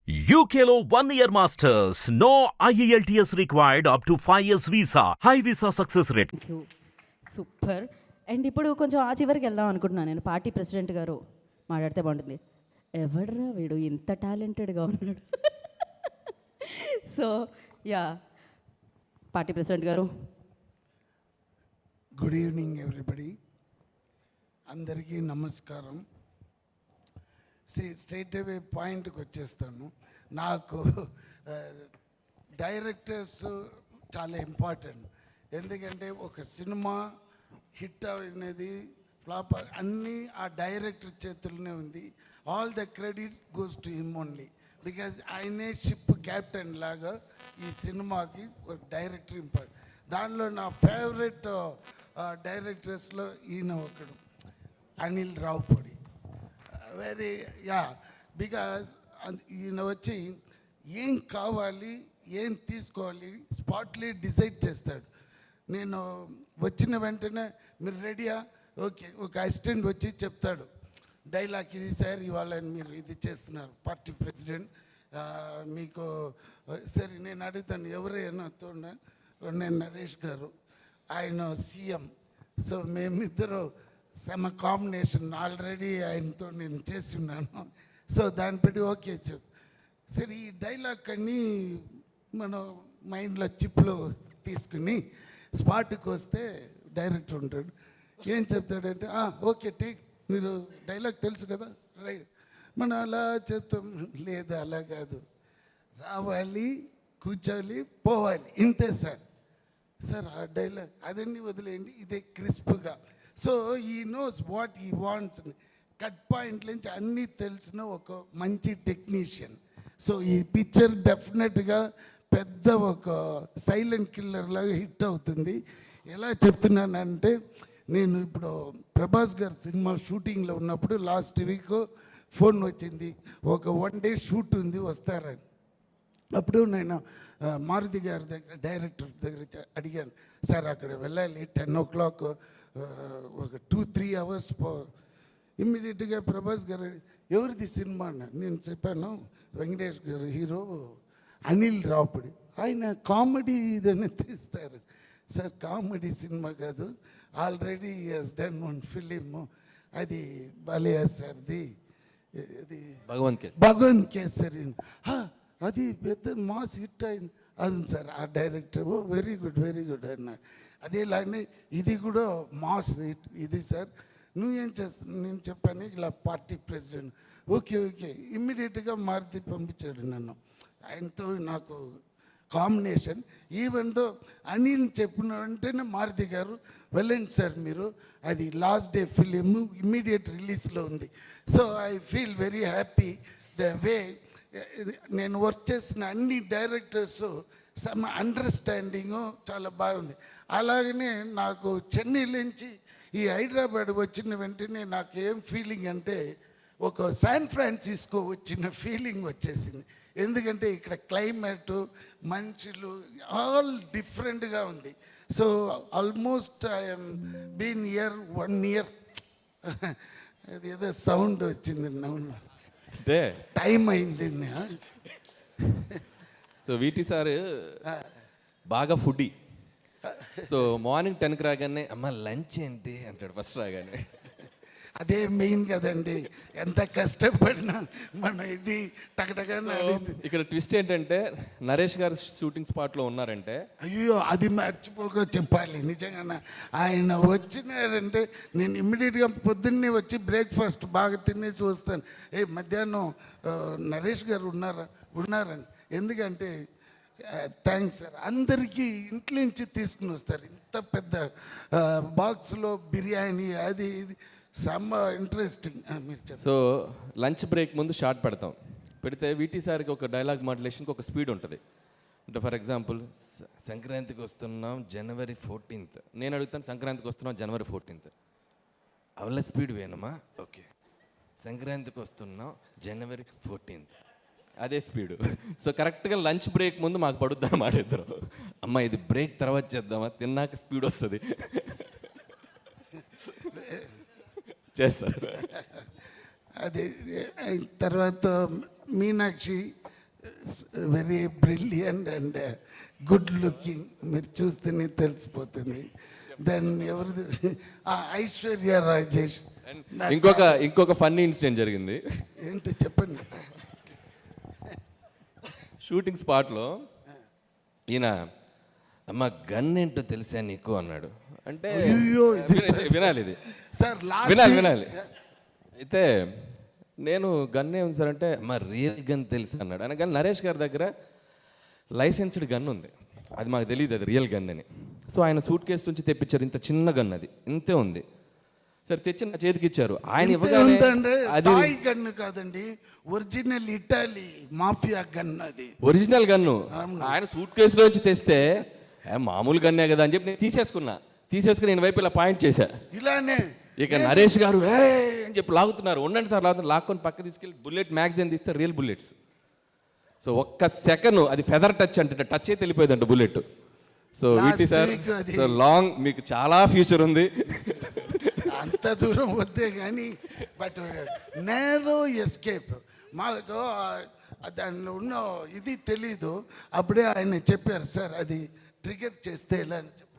UKLO 1 year masters. No IELTS required up to 5 years visa. High visa success rate. Thank you super. And ఇప్పుడు కొంచెం ఆ చివరికి వెళ్దాం అనుకుంటున్నాను. నేను పార్టీ ప్రెసిడెంట్ గారు మాట్లాడితే బాగుంటుంది. ఎవడ్రా వీడు ఇంత టాలెంటెడ్గా ఉన్నాడు. సో యా, పార్టీ ప్రెసిడెంట్ గారు. గుడ్ ఈవినింగ్ ఎవ్రీబడి, అందరికీ నమస్కారం. స్ట్రైట్ అవే పాయింట్కి వచ్చేస్తాను. నాకు డైరెక్టర్స్ చాలా ఇంపార్టెంట్. ఎందుకంటే ఒక సినిమా హిట్ అనేది ఫ్లాప్ అన్నీ ఆ డైరెక్టర్ చేతుల్లోనే ఉంది. All the credit goes to him only, because ఆయనే షిప్ క్యాప్టెన్ లాగా ఈ సినిమాకి ఒక డైరెక్టర్ ఇంపార్టెంట్. దానిలో నా ఫేవరెట్ డైరెక్టర్స్లో ఈయన ఒకడు, అనిల్ రావుపూడి. వెరీ బికాజ్ ఈయన వచ్చి ఏం కావాలి ఏం తీసుకోవాలి స్పాట్లీ డిసైడ్ చేస్తాడు. నేను వచ్చిన వెంటనే మీరు రెడీయా, ఓకే, ఒక అసిస్టెంట్ వచ్చి చెప్తాడు డైలాగ్, ఇది సార్ ఇవాళ మీరు ఇది చేస్తున్నారు పార్టీ ప్రెసిడెంట్, మీకు సరే నేను అడుగుతాను ఎవరైనా తోడ, నేను నరేష్ గారు, ఆయన సీఎం. సో మేమిద్దరు సమ కాంబినేషన్ ఆల్రెడీ ఆయనతో నేను చేసి ఉన్నాను. సో దాన్ని బట్టి ఓకే చెప్పు సరే ఈ డైలాగ్ అన్నీ మనం మైండ్లో చిప్లో తీసుకుని స్పాట్కి వస్తే డైరెక్టర్ ఉంటాడు. ఏం చెప్తాడంటే ఓకే టేక్, మీరు డైలాగ్ తెలుసు కదా, రైట్. మనం అలా చెప్తాం, లేదు అలా కాదు, రావాలి కూర్చోవాలి పోవాలి, ఇంతే సార్. సార్ ఆ డైలాగ్ అదన్నీ వదిలేయండి, ఇదే క్రిస్ప్గా. సో ఈ నోస్ వాట్ ఈ వాంట్స్. కట్ పాయింట్ నుంచి అన్నీ తెలిసిన ఒక మంచి టెక్నీషియన్. సో ఈ పిక్చర్ డెఫినెట్గా పెద్ద ఒక సైలెంట్ కిల్లర్ లాగా హిట్ అవుతుంది. ఎలా చెప్తున్నానంటే, నేను ఇప్పుడు ప్రభాస్ గారి సినిమా షూటింగ్లో ఉన్నప్పుడు లాస్ట్ వీక్ ఫోన్ వచ్చింది, ఒక 1 day షూట్ ఉంది వస్తారని. అప్పుడు నేను మారుతి గారి దగ్గర డైరెక్టర్ దగ్గర అడిగాను, సార్ అక్కడ వెళ్ళాలి 10 o'clock, ఒక 2-3 hours ఇమ్మీడియట్గా ప్రభాస్ గారు ఎవరిది సినిమా అన్న. నేను చెప్పాను వెంకటేష్ గారు హీరో, అనిల్ రావుపూడి, ఆయన కామెడీ ఇదని తీస్తారు. సార్ కామెడీ సినిమా కాదు, ఆల్రెడీ హస్ డన్ 1 film, అది బాలయ్య సార్ది, అది భగవంత్ కేసరి, అది పెద్ద మాస్ హిట్ అయింది. అది సార్ ఆ డైరెక్టర్ వెరీ గుడ్ అన్నాడు. అదేలానే ఇది కూడా మాస్ హిట్ ఇది సార్. నువ్వేం చేస్తున్నావు? నేను చెప్పాను ఇలా పార్టీ ప్రెసిడెంట్. ఓకే ఇమ్మీడియట్గా మారుతి పంపించాడు నన్ను. ఆయనతో నాకు కాంబినేషన్. ఈవెన్ దో అనిల్ చెప్పిన వెంటనే మారుతి గారు వెళ్ళండి సార్ మీరు, అది లాస్ట్ డే ఫిలిం ఇమ్మీడియట్ రిలీజ్లో ఉంది. So I feel very happy the way నేను వర్క్ చేసిన అన్ని డైరెక్టర్స్ సమ్ అండర్స్టాండింగు చాలా బాగుంది. అలాగనే నాకు చెన్నై నుంచి ఈ హైదరాబాద్ వచ్చిన వెంటనే నాకు ఏం ఫీలింగ్ అంటే ఒక శాన్ ఫ్రాన్సిస్కో వచ్చిన ఫీలింగ్ వచ్చేసింది. ఎందుకంటే ఇక్కడ క్లైమేటు మనుషులు ఆల్ డిఫరెంట్గా ఉంది. So almost I'm been year 1 year. అది ఏదో సౌండ్ వచ్చింది, నవ్వు టైం అయింది. సో వీటి సార్ బాగా ఫుడ్డీ. సో మార్నింగ్ 10కి రాగానే అమ్మ లంచ్ ఏంటి అంటాడు ఫస్ట్ రాగానే. అదే మెయిన్ కదండి, ఎంత కష్టపడినా మనం ఇది టకటగా. ఇక్కడ ట్విస్ట్ ఏంటంటే నరేష్ గారు షూటింగ్ స్పాట్లో ఉన్నారంటే, అయ్యో అది మర్చిపోక చెప్పాలి నిజంగా. ఆయన వచ్చినారంటే నేను ఇమ్మీడియట్గా పొద్దున్నే వచ్చి బ్రేక్ఫాస్ట్ బాగా తినేసి వస్తాను. మధ్యాహ్నం నరేష్ గారు ఉన్నారని. ఎందుకంటే థ్యాంక్స్ సార్, అందరికీ ఇంట్లో నుంచి తీసుకుని వస్తారు ఇంత పెద్ద బాక్స్లో బిర్యానీ, అది ఇది సమ్మ ఇంట్రెస్టింగ్. మీరు చెప్పండి. సో లంచ్ బ్రేక్ ముందు షార్ట్ పెడితే వీటి సార్కి ఒక డైలాగ్ మాడ్యులేషన్కి ఒక స్పీడ్ ఉంటుంది. అంటే ఫర్ ఎగ్జాంపుల్, సంక్రాంతికి వస్తున్నాం January 14th. నేను అడుగుతాను సంక్రాంతికి వస్తున్నాం January 14th. అవల స్పీడ్ వేనమ్మా, ఓకే. సంక్రాంతికి వస్తున్నాం January 14th, అదే స్పీడు. సో కరెక్ట్గా లంచ్ బ్రేక్ ముందు మాకు పడుద్ది అన్నమాట. ఇద్దరు అమ్మ ఇది బ్రేక్ తర్వాత చేద్దామా, తిన్నాక స్పీడ్ వస్తుంది చేస్తారు. అది తర్వాత Meenakshi very brilliant and good looking. మీరు చూస్తేనే తెలిసిపోతుంది. దెన్ ఎవరిది ఐశ్వర్య రాజేష్. ఇంకొక ఫన్నీ ఇన్సిడెంట్ జరిగింది. ఏంటి చెప్పండి. షూటింగ్ స్పాట్లో ఈయన అమ్మ గన్ ఏంటో తెలుసా నీకు అన్నాడు. అంటే అయ్యో, వినాలి ఇది సార్ వినాలి. అయితే నేను గన్ ఏముంది సార్ అంటే మా రియల్ గన్ తెలుసు అన్నాడు. అనగానే నరేష్ గారి దగ్గర లైసెన్స్డ్ గన్ ఉంది, అది మాకు తెలియదు అది రియల్ గన్ అని. సో ఆయన సూట్ కేసు నుంచి తెప్పించారు, ఇంత చిన్న గన్, అది ఇంతే ఉంది. సరే తెచ్చి నా చేతికి ఇచ్చారు. ఆయన ఇవ్వగానే అది గన్ను కాదండి, ఒరిజినల్ ఇటాలీ మాఫియా గన్. అది ఒరిజినల్ గన్ను. ఆయన సూట్ కేసులోంచి తెస్తే మామూలు గన్నే కదా అని చెప్పి నేను తీసేసుకుని నేను వైపు ఇలా పాయింట్ చేశా. ఇలానే ఇక నరేష్ గారు ఏ అని చెప్పి లాగుతున్నారు. ఉండండి సార్ లాగుతున్నారు. లాక్కొని పక్క తీసుకెళ్ళి బుల్లెట్ మ్యాగజైన్ తీస్తే రియల్ బుల్లెట్స్. సో ఒక్క సెకండ్ అది ఫెదర్ టచ్ అంటే టచ్ అయితే వెళ్ళిపోయిందంట బుల్లెట్. సో వీటి సార్ సో లాంగ్ మీకు చాలా ఫ్యూచర్ ఉంది. అంత దూరం వద్దే కానీ బట్ నేరో ఎస్కేప్. మాకు దానిలో ఉన్న ఇది తెలీదు. అప్పుడే ఆయన చెప్పారు సార్ అది ట్రిగర్ చేస్తే ఎలా అని చెప్పారు.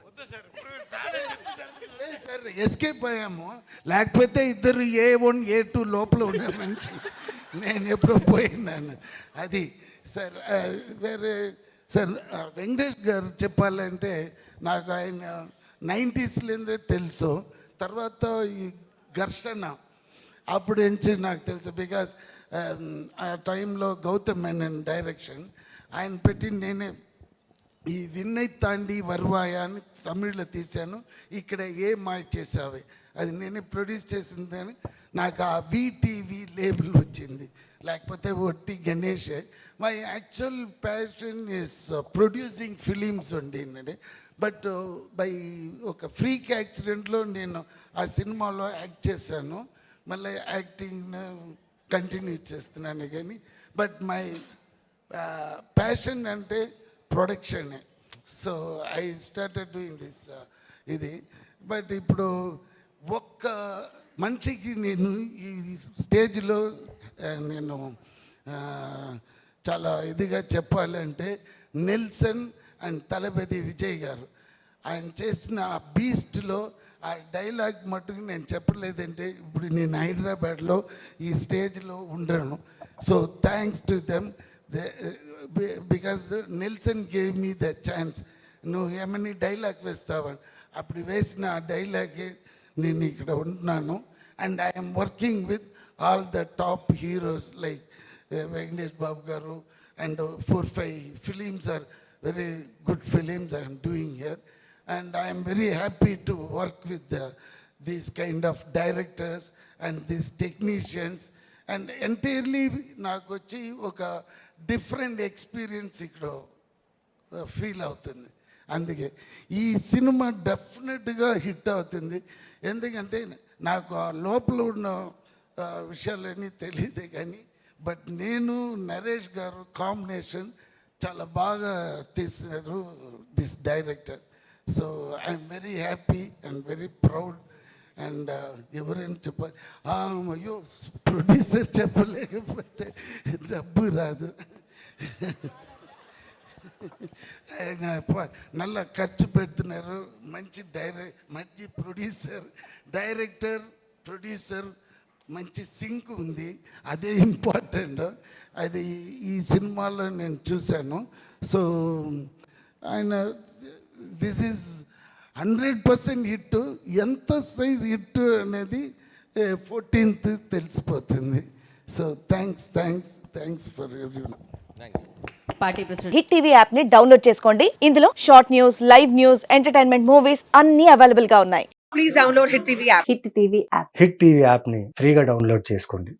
సార్ ఎస్కేప్ అయ్యాము, లేకపోతే ఇద్దరు A1 A2 లోపల ఉన్న మనిషి నేను ఎప్పుడో పోయినాను. అది సార్ వేరే సార్ వెంకటేష్ గారు చెప్పాలంటే నాకు ఆయన 90sలోనే తెలుసు. తర్వాత ఈ ఘర్షణ అప్పుడు నుంచి నాకు తెలుసు. బికాస్ ఆ టైంలో గౌతమ్ మేనన్ డైరెక్షన్ ఆయన పెట్టి నేనే ఈ విన్నై తాండి వర్వాయ అని తమిళ్లో తీశాను. ఇక్కడ ఏ మాయ చేసావే అది నేనే ప్రొడ్యూస్ చేసిందని నాకు ఆ VTV లేబుల్ వచ్చింది, లేకపోతే ఒట్టి గణేషే. My actual passion is producing films ఉండిందండి. బట్ బై ఒక ఫ్రీక్ యాక్సిడెంట్లో నేను ఆ సినిమాలో యాక్ట్ చేశాను. మళ్ళీ యాక్టింగ్ కంటిన్యూ చేస్తున్నాను కానీ బట్ మై ప్యాషన్ అంటే ప్రొడక్షనే. So I started doing this ఇది. బట్ ఇప్పుడు ఒక్క మనిషికి నేను ఈ స్టేజ్లో నేను చాలా ఇదిగా చెప్పాలంటే నెల్సన్ అండ్ తలపతి విజయ్ గారు ఆయన చేసిన ఆ బీస్ట్లో ఆ డైలాగ్ మట్టుకు నేను చెప్పలేదంటే ఇప్పుడు నేను హైదరాబాద్లో ఈ స్టేజ్లో ఉండను. So thanks to them. Because Nelson gave me the chance. నువ్వు ఏమని డైలాగ్ వేస్తావని అప్పుడు వేసిన ఆ డైలాగే నేను ఇక్కడ ఉంటున్నాను. And I'm working with all the top heroes like Venkatesh Babu గారు and 4-5 films are very good films I am doing here, and I am very happy to work with these kind of directors and these technicians, and entirely నాకు వచ్చి ఒక different experience ఇక్కడ feel అవుతుంది. అందుకే ఈ cinema డెఫినెట్గా hit అవుతుంది. ఎందుకంటే నాకు ఆ లోపల ఉన్న విషయాలన్నీ తెలియదే కానీ బట్ నేను నరేష్ గారు కాంబినేషన్ చాలా బాగా తీసినారు this director. So I'm very happy and very proud. And ఎవరైనా చెప్పాలి అయ్యో ప్రొడ్యూసర్ చెప్పలేకపోతే డబ్బు రాదు. ఆయన నల్ల ఖర్చు పెడుతున్నారు. మంచి మంచి డైరెక్టర్ ప్రొడ్యూసర్ మంచి సింక్ ఉంది, అదే ఇంపార్టెంట్. అది ఈ సినిమాలో నేను చూశాను. సో ఆయన దిస్ ఈజ్ 100% హిట్. ఎంత సైజ్ హిట్ అనేది 14th తెలిసిపోతుంది. So thanks for everyone. Party president hit TV app ని డౌన్లోడ్ చేసుకోండి. ఇందులో short news, live news, entertainment movies అన్ని అవైలబుల్ గా ఉన్నాయి. Please download Hit TV app. Hit TV app hit TV యాప్ని ఫ్రీగా డౌన్లోడ్ చేసుకోండి.